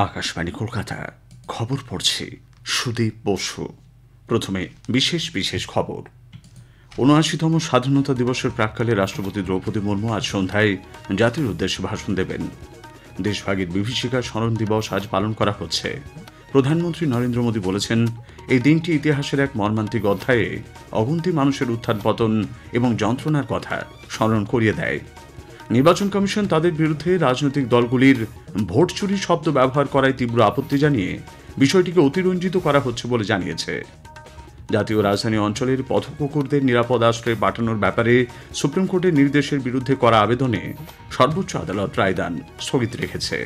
আকাশবাণী কলকাতা খবর পড়ছি সুদীপ বসু। প্রথমে বিশেষ বিশেষ খবর। ৭৯তম স্বাধীনতা দিবসের প্রাক্কালে রাষ্ট্রপতি দ্রৌপদী মুর্মু আজ সন্ধ্যায় জাতির উদ্দেশ্যে ভাষণ দেবেন। দেশভাগের বিভীষিকা স্মরণ দিবস আজ পালন করা হচ্ছে। প্রধানমন্ত্রী নরেন্দ্র মোদী বলেছেন, এই দিনটি ইতিহাসের এক মর্মান্তিক অধ্যায়ে অগুন্তি মানুষের উত্থান পতন এবং যন্ত্রণার কথা স্মরণ করিয়ে দেয়। নির্বাচন কমিশন তাদের বিরুদ্ধে রাজনৈতিক দলগুলির ভোট চুরি শব্দ ব্যবহার করায় তীব্র আপত্তি জানিয়ে বিষয়টিকে অতিরঞ্জিত করা হচ্ছে বলে জানিয়েছে। জাতীয় রাজধানী অঞ্চলের পথকুকুরদের নিরাপদ আশ্রয়ে পাঠানোর ব্যাপারে সুপ্রিম কোর্টের নির্দেশের বিরুদ্ধে করা আবেদনে সর্বোচ্চ আদালত রায়দান স্থগিত রেখেছে।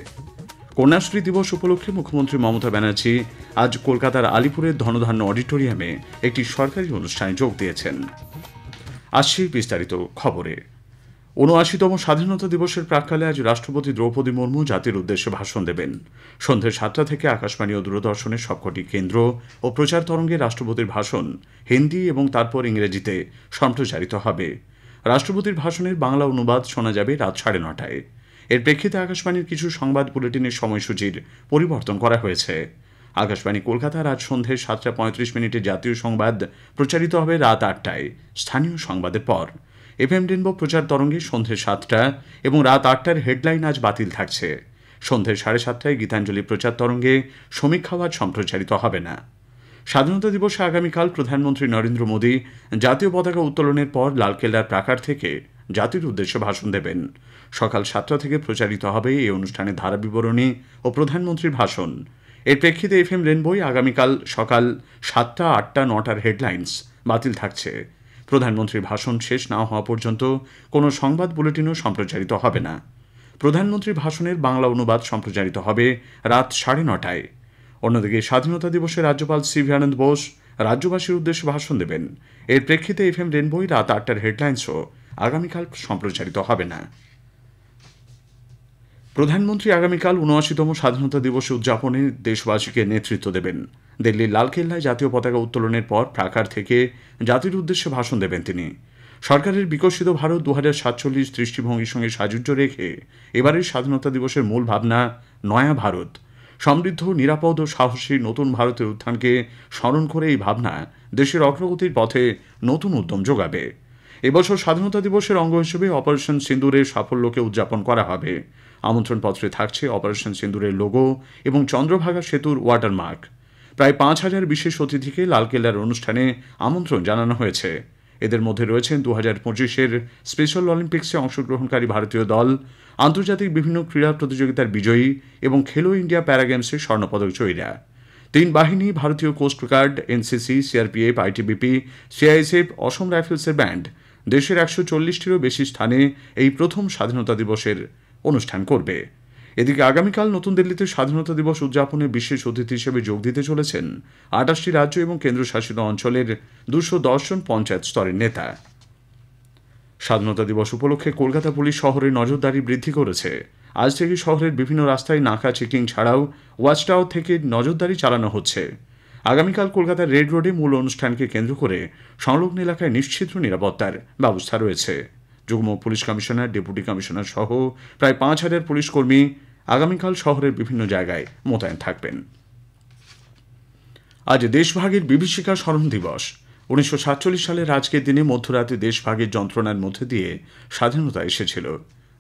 কন্যাশ্রী দিবস উপলক্ষে মুখ্যমন্ত্রী মমতা ব্যানার্জি আজ কলকাতার আলিপুরের ধনধান্য অডিটোরিয়ামে একটি সরকারি অনুষ্ঠানে যোগ দিয়েছেন। আসছি বিস্তারিত খবরে। ৭৯তম স্বাধীনতা দিবসের প্রাক্কালে আজ রাষ্ট্রপতি দ্রৌপদী মুর্মু জাতির উদ্দেশ্যে ভাষণ দেবেন। সন্ধ্যে ৭টা থেকে আকাশবাণী ও দূরদর্শনের সবকটি কেন্দ্র ও প্রচার তরঙ্গে রাষ্ট্রপতির ভাষণ হিন্দি এবং তারপর ইংরেজিতে সম্প্রচারিত হবে। রাষ্ট্রপতির ভাষণের বাংলা অনুবাদ শোনা যাবে রাত ৯:৩০টায়। এর প্রেক্ষিতে আকাশবাণীর কিছু সংবাদ বুলেটিনের সময়সূচির পরিবর্তন করা হয়েছে। আকাশবাণী কলকাতার আজ সন্ধ্যে ৭টা৩৫ জাতীয় সংবাদ প্রচারিত হবে রাত ৮টায় স্থানীয় সংবাদের পর। এফএম রেনবো প্রচার তরঙ্গে সন্ধ্যে ৭টা এবং রাত ৮টার হেডলাইন আজ বাতিল থাকছে। সন্ধ্যে ৭:৩০টায় গীতাঞ্জলি প্রচার তরঙ্গে সমীক্ষা আজ সম্প্রচারিত হবে না। স্বাধীনতা দিবসে আগামীকাল প্রধানমন্ত্রী নরেন্দ্র মোদী জাতীয় পতাকা উত্তোলনের পর লালকেল্লার প্রাকার থেকে জাতির উদ্দেশ্যে ভাষণ দেবেন। সকাল ৭টা থেকে প্রচারিত হবে এই অনুষ্ঠানের ধারা বিবরণী ও প্রধানমন্ত্রীর ভাষণ। এর প্রেক্ষিতে এফএম রেনবোয় আগামীকাল সকাল ৭টা, ৮টা, ৯টার হেডলাইন্স বাতিল থাকছে। প্রধানমন্ত্রীর ভাষণ শেষ না হওয়া পর্যন্ত কোনো সংবাদ বুলেটিনও সম্প্রচারিত হবে না। প্রধানমন্ত্রীর ভাষণের বাংলা অনুবাদ সম্প্রচারিত হবে রাত ৯:৩০টায়। অন্যদিকে স্বাধীনতা দিবসে রাজ্যপাল সিভি আনন্দ বোস রাজ্যবাসীর উদ্দেশ্যে ভাষণ দেবেন। এর প্রেক্ষিতে এফএম রেনবোয় রাত ৮টার হেডলাইন্সও আগামীকাল সম্প্রচারিত হবে না। প্রধানমন্ত্রী আগামীকাল ৭৯তম স্বাধীনতা দিবস উদযাপনে দেশবাসীকে নেতৃত্ব দেবেন। দিল্লির লালকেল্লায় জাতীয় পতাকা উত্তোলনের পর প্রাকার থেকে জাতির উদ্দেশ্যে ভাষণ দেবেন তিনি। সরকারের বিকশিত ভারত ২০৪৭ দৃষ্টিভঙ্গির সঙ্গে সাযুজ্য রেখে এবারের স্বাধীনতা দিবসের মূল ভাবনা নয়া ভারত, সমৃদ্ধ, নিরাপদ ও সাহসী নতুন ভারতের উত্থানকে স্মরণ করে এই ভাবনা দেশের অগ্রগতির পথে নতুন উদ্যম যোগাবে। এবছর স্বাধীনতা দিবসের অঙ্গ হিসেবে অপারেশন সিন্দুরের সাফল্যকে উদযাপন করা হবে। আমন্ত্রণপত্রে থাকছে অপারেশন সিন্দুরের লোগো এবং চন্দ্রভাগা সেতুর ওয়াটারমার্ক। প্রায় ৫,০০০ বিশেষ অতিথিকে লালকেল্লার অনুষ্ঠানে আমন্ত্রণ জানানো হয়েছে। এদের মধ্যে রয়েছেন ২০২৫-এর স্পেশাল অলিম্পিক্সে অংশগ্রহণকারী ভারতীয় দল, আন্তর্জাতিক বিভিন্ন ক্রীড়া প্রতিযোগিতার বিজয়ী এবং খেলো ইন্ডিয়া প্যারা গেমসের স্বর্ণপদক জয়ীরা। ৩ বাহিনী, ভারতীয় coast guard, NCC, CRPF, ITBP, CISF, Assam রাইফেলসের ব্যান্ড দেশের ১৪০টিরও বেশি স্থানে এই প্রথম স্বাধীনতা দিবসের অনুষ্ঠান করবে। এদিকে আগামীকাল নতুন দিল্লিতে স্বাধীনতা দিবস উদযাপনে বিশেষ অতিথি হিসেবে যোগ দিতে চলেছেন ২৮টি রাজ্য এবং কেন্দ্রশাসিত অঞ্চলের ২১০ জন পঞ্চায়েত স্তরের নেতা। স্বাধীনতা দিবস উপলক্ষে কলকাতা পুলিশ শহরে নজরদারি বৃদ্ধি করেছে। আজ থেকে শহরের বিভিন্ন রাস্তায় নাকা চেকিং ছাড়াও ওয়াচ টাওয়ার থেকে নজরদারি চালানো হচ্ছে। আগামীকাল কলকাতার রেড রোডে মূল অনুষ্ঠানকে কেন্দ্র করে সংলগ্ন এলাকায় নিশ্চিদ্র নিরাপত্তার ব্যবস্থা রয়েছে। যুগ্ম পুলিশ কমিশনার, ডেপুটি কমিশনার সহ প্রায় ৫,০০০ পুলিশ কর্মী আগামীকাল শহরের বিভিন্ন জায়গায় মোতায়েন থাকবেন। আজ দেশভাগের বিভীষিকা স্মরণ দিবস। ১৯৪৭ সালের আজকের দিনে মধ্যরাতে দেশভাগের যন্ত্রণার মধ্যে দিয়ে স্বাধীনতা এসেছিল।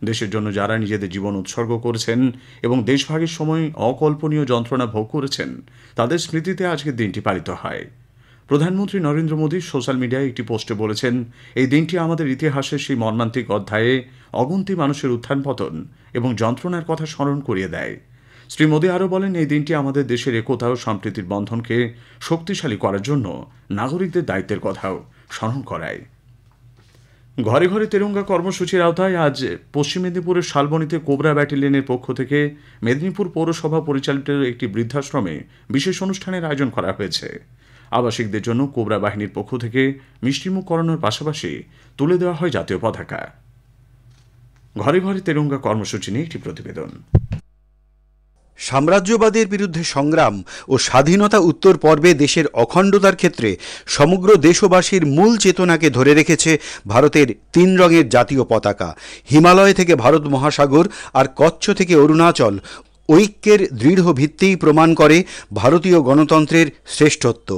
দেশের জন্য যারা নিজেদের জীবন উৎসর্গ করেছেন এবং দেশভাগের সময় অকল্পনীয় যন্ত্রণা ভোগ করেছেন, তাদের স্মৃতিতে আজকের দিনটি পালিত হয়। প্রধানমন্ত্রী নরেন্দ্র মোদী সোশ্যাল মিডিয়ায় একটি পোস্টে বলেছেন, এই দিনটি আমাদের ইতিহাসের সেই মর্মান্তিক অধ্যায়ে অগুন্তি মানুষের উত্থান পতন এবং যন্ত্রণার কথা স্মরণ করিয়ে দেয়। শ্রী মোদী আরও বলেন, এই দিনটি আমাদের দেশের একতা ও সম্প্রীতির বন্ধনকে শক্তিশালী করার জন্য নাগরিকদের দায়িত্বের কথাও স্মরণ করায়। ঘরে ঘরে তেরঙ্গা কর্মসূচির আওতায় আজ পশ্চিম মেদিনীপুরের শালবনীতে কোবরা ব্যাটালিয়নের পক্ষ থেকে মেদিনীপুর পৌরসভা পরিচালিত একটি বৃদ্ধাশ্রমে বিশেষ অনুষ্ঠানের আয়োজন করা হয়েছে। আবাসিকদের জন্য কোবরা বাহিনীর পক্ষ থেকে মিষ্টিমুখ করানোর পাশাপাশি তুলে দেওয়া হয় জাতীয় পতাকা। ঘরে ঘরে তেরঙ্গা কর্মসূচি নিয়ে একটি প্রতিবেদন। সাম্রাজ্যবাদের বিরুদ্ধে সংগ্রাম ও স্বাধীনতা উত্তর পর্বে দেশের অখণ্ডতার ক্ষেত্রে সমগ্র দেশবাসীর মূল চেতনাকে ধরে রেখেছে ভারতের ৩ রঙের জাতীয় পতাকা। হিমালয় থেকে ভারত মহাসাগর আর কচ্ছ থেকে অরুণাচল ঐক্যের দৃঢ় ভিত্তিই প্রমাণ করে ভারতীয় গণতন্ত্রের শ্রেষ্ঠত্ব।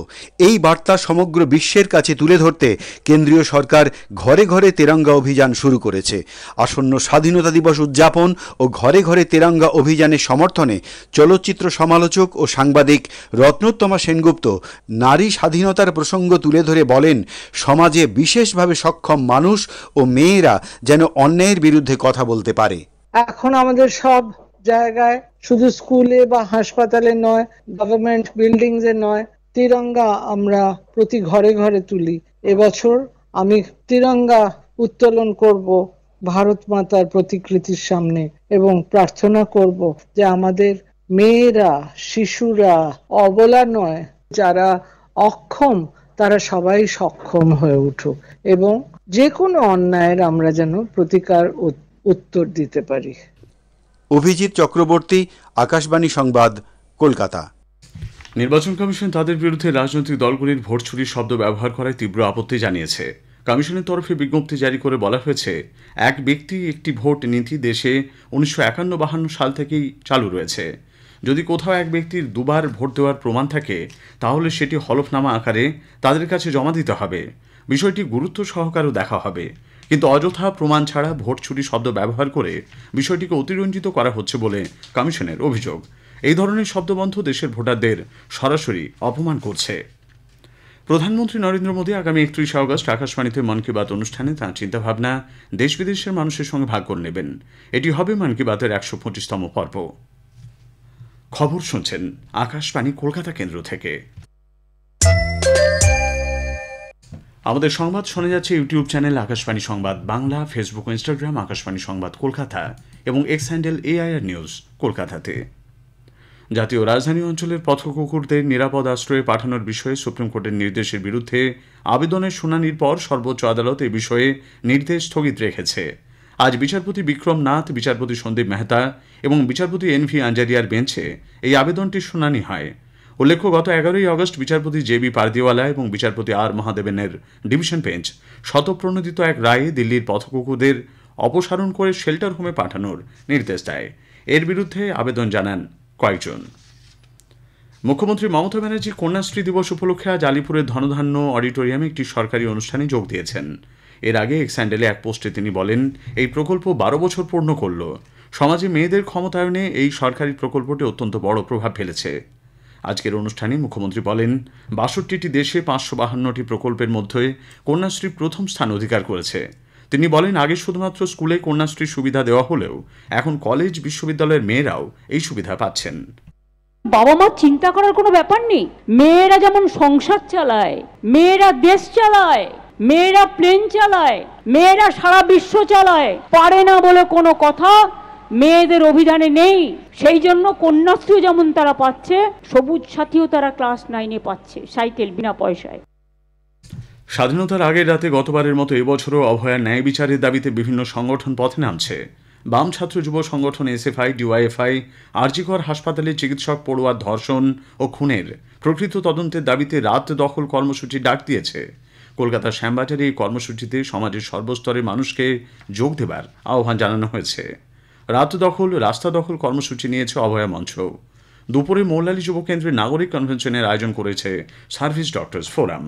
এই বার্তা সমগ্র বিশ্বের কাছে তুলে ধরতে কেন্দ্রীয় সরকার ঘরে ঘরে তেরঙ্গা অভিযান শুরু করেছে। আসন্ন স্বাধীনতা দিবস উদযাপন ও ঘরে ঘরে তেরঙ্গা অভিযানের সমর্থনে চলচ্চিত্র সমালোচক ও সাংবাদিক রত্নোত্তমা সেনগুপ্ত নারী স্বাধীনতার প্রসঙ্গ তুলে ধরে বলেন, সমাজে বিশেষভাবে সক্ষম মানুষ ও মেয়েরা যেন অন্যায়ের বিরুদ্ধে কথা বলতে পারে। এখন আমাদের সব জায়গায়, শুধু স্কুলে বা হাসপাতালে নয়, গভর্নমেন্ট বিল্ডিংস এ নয়, তিরঙ্গা আমরা প্রতি ঘরে ঘরে তুলি। এবছর আমি তিরঙ্গা উত্তোলন করব ভারত মাতার প্রতিকৃতির সামনে এবং প্রার্থনা করব যে আমাদের মেয়েরা, শিশুরা, অবলা নয়, যারা অক্ষম তারা সবাই সক্ষম হয়ে উঠুক এবং যে কোনো অন্যায়ের আমরা যেন প্রতিকার উত্তর দিতে পারি। অভিজিৎ চক্রবর্তী, আকাশবাণী সংবাদ, কলকাতা। নির্বাচন কমিশন তাদের বিরুদ্ধে রাজনৈতিক দলগুলির ভোট চুরির শব্দ ব্যবহার করায় তীব্র আপত্তি জানিয়েছে। কমিশনের তরফে বিজ্ঞপ্তি জারি করে বলা হয়েছে, এক ব্যক্তি একটি ভোট নীতি দেশে 1951-52 সাল থেকেই চালু রয়েছে। যদি কোথাও এক ব্যক্তির দুবার ভোট দেওয়ার প্রমাণ থাকে তাহলে সেটি হলফনামা আকারে তাদের কাছে জমা দিতে হবে। বিষয়টি গুরুত্ব সহকারেও দেখা হবে, কিন্তু অযথা প্রমাণ ছাড়া ভোট চুরি শব্দ ব্যবহার করে বিষয়টিকে অতিরঞ্জিত করা হচ্ছে বলে কমিশনের অভিযোগ। এই ধরনের শব্দবন্ধ দেশের ভোটারদের সরাসরি অপমান করছে। প্রধানমন্ত্রী নরেন্দ্র মোদী আগামী 31 আগস্ট আকাশবাণীতে মন কি বাত অনুষ্ঠানে তাঁর চিন্তাভাবনা দেশ বিদেশের মানুষের সঙ্গে ভাগ করে নেবেন। এটি হবে মন কি বাতের 125তম পর্ব। খবর শুনছেন আকাশবাণী কলকাতা কেন্দ্র থেকে। আমাদের সংবাদ শোনা যাচ্ছে ইউটিউব চ্যানেল আকাশবাণী সংবাদ বাংলা, ফেসবুক ও ইনস্টাগ্রাম আকাশবাণী সংবাদ কলকাতা এবং এক্স হ্যান্ডেল AIR নিউজ কলকাতাতে। জাতীয় রাজধানী অঞ্চলের পথকুকুরদের নিরাপদ আশ্রয়ে পাঠানোর বিষয়ে সুপ্রিম কোর্টের নির্দেশের বিরুদ্ধে আবেদনের শুনানির পর সর্বোচ্চ আদালত এ বিষয়ে নির্দেশ স্থগিত রেখেছে। আজ বিচারপতি বিক্রম নাথ, বিচারপতি সন্দীপ মেহতা এবং বিচারপতি NV আঞ্জারিয়ার বেঞ্চে এই আবেদনটির শুনানি হয়। উল্লেখ্য, গত 11ই আগস্ট বিচারপতি JB পারদিওয়ালা এবং বিচারপতি R মহাদেবনের ডিভিশন বেঞ্চ স্বতঃপ্রণোদিত এক রায়ে দিল্লির পথকুকুরদের অপসারণ করে শেল্টার হোমে পাঠানোর নির্দেশ দেয়। এর বিরুদ্ধে আবেদন জানান কয়েকজন। মুখ্যমন্ত্রী মমতা ব্যানার্জি কন্যাশ্রী দিবস উপলক্ষে আজ আলিপুরের ধনধান্য অডিটোরিয়ামে একটি সরকারি অনুষ্ঠানে যোগ দিয়েছেন। এর আগে এক্স হ্যান্ডেলে এক পোস্টে তিনি বলেন, এই প্রকল্প 12 বছর পূর্ণ করল। সমাজে মেয়েদের ক্ষমতায়নে এই সরকারি প্রকল্পটি অত্যন্ত বড় প্রভাব ফেলেছে। আজকের অনুষ্ঠানে মুখ্যমন্ত্রী বলেন, 62টি দেশে 552টি প্রকল্পের মধ্যে কন্যাশ্রী প্রথম স্থান অধিকার করেছে। তিনি বলেন, আগে শুধুমাত্র স্কুলে কন্যাশ্রীর সুবিধা দেওয়া হলেও এখন কলেজ, বিশ্ববিদ্যালয়ের মেয়েরাও এই সুবিধা পাচ্ছেন। বাবা মা চিন্তা করার কোনো ব্যাপার নেই। মেয়েরা যেমন সংসার চালায়, মেয়েরা দেশ চালায়, মেয়েরা প্লেন চালায়, মেয়েরা সারা বিশ্ব চালায়, পারে না বলে কোনো কথা মেয়েদের অভিধানে নেই। সেই জন্য কন্যাশ্রী যেমন তারা পাচ্ছে, সবুজ সাথীও তারা ক্লাস 9-এ পাচ্ছে, সাইকেল বিনা পয়সায়। স্বাধীনতার আগের রাতে গতবারের মতো এবছরও অভয়ার ন্যায় বিচারের দাবিতে বিভিন্ন সংগঠন পথে নামছে। বাম ছাত্র যুব সংগঠন SFI, DYFI RG কর হাসপাতালে চিকিৎসক পড়ুয়ার ধর্ষণ ও খুনের প্রকৃত তদন্তের দাবিতে রাত দখল কর্মসূচি ডাক দিয়েছে। কলকাতার শ্যামবাজারে এই কর্মসূচিতে সমাজের সর্বস্তরের মানুষকে যোগ দেবার আহ্বান জানানো হয়েছে। রাত দখল, রাস্তা দখল কর্মসূচি নিয়েছে অভয়া মঞ্চ। দুপুরে মৌলালী যুব কেন্দ্রের নাগরিক কনভেনশনের আয়োজন করেছে সার্ভিস ডক্টরস ফোরাম।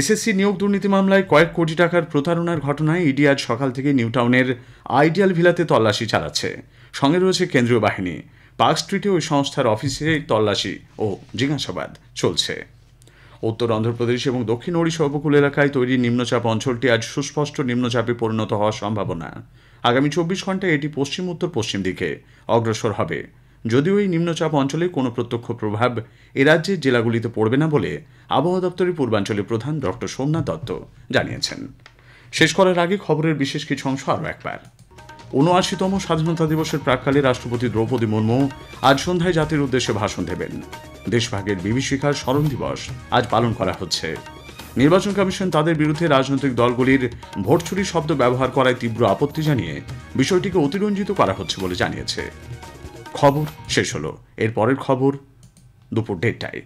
SSC নিয়োগ দুর্নীতি মামলায় কয়েক কোটি টাকার প্রতারণার ঘটনায় ইডি আজ সকাল থেকে নিউটাউনের আইডিয়াল ভিলাতে তল্লাশি চালাচ্ছে। সঙ্গে রয়েছে কেন্দ্রীয় বাহিনী। পার্ক স্ট্রিটে ওই সংস্থার অফিসে তল্লাশি ও জিজ্ঞাসাবাদ চলছে। উত্তর অন্ধ্রপ্রদেশ এবং দক্ষিণ ওড়িশা উপকূল এলাকায় তৈরি নিম্নচাপ অঞ্চলটি আজ সুস্পষ্ট নিম্নচাপে পরিণত হওয়ার সম্ভাবনা। আগামী 24 ঘন্টায় এটি পশ্চিম উত্তর পশ্চিম দিকে অগ্রসর হবে। যদিও এই নিম্নচাপ অঞ্চলে কোনো প্রত্যক্ষ প্রভাব এ রাজ্যের জেলাগুলিতে পড়বে না বলে আবহাওয়া দপ্তরের পূর্বাঞ্চলের প্রধান ডক্টর সোমনাথ দত্ত জানিয়েছেন। শেষ করার আগে খবরের বিশেষ কিছু অংশ আরও একবার। ৭৯তম স্বাধীনতা দিবসের প্রাক্কালে রাষ্ট্রপতি দ্রৌপদী মুর্মু আজ সন্ধ্যায় জাতির উদ্দেশ্যে ভাষণ দেবেন। দেশভাগের বিভীষিকার স্মরণ দিবস আজ পালন করা হচ্ছে। নির্বাচন কমিশন তাদের বিরুদ্ধে রাজনৈতিক দলগুলির ভোট চুরির শব্দ ব্যবহার করায় তীব্র আপত্তি জানিয়ে বিষয়টিকে অতিরঞ্জিত করা হচ্ছে বলে জানিয়েছে। খবর শেষ হলো। এর পরের খবর দুপুর 1:30টায়।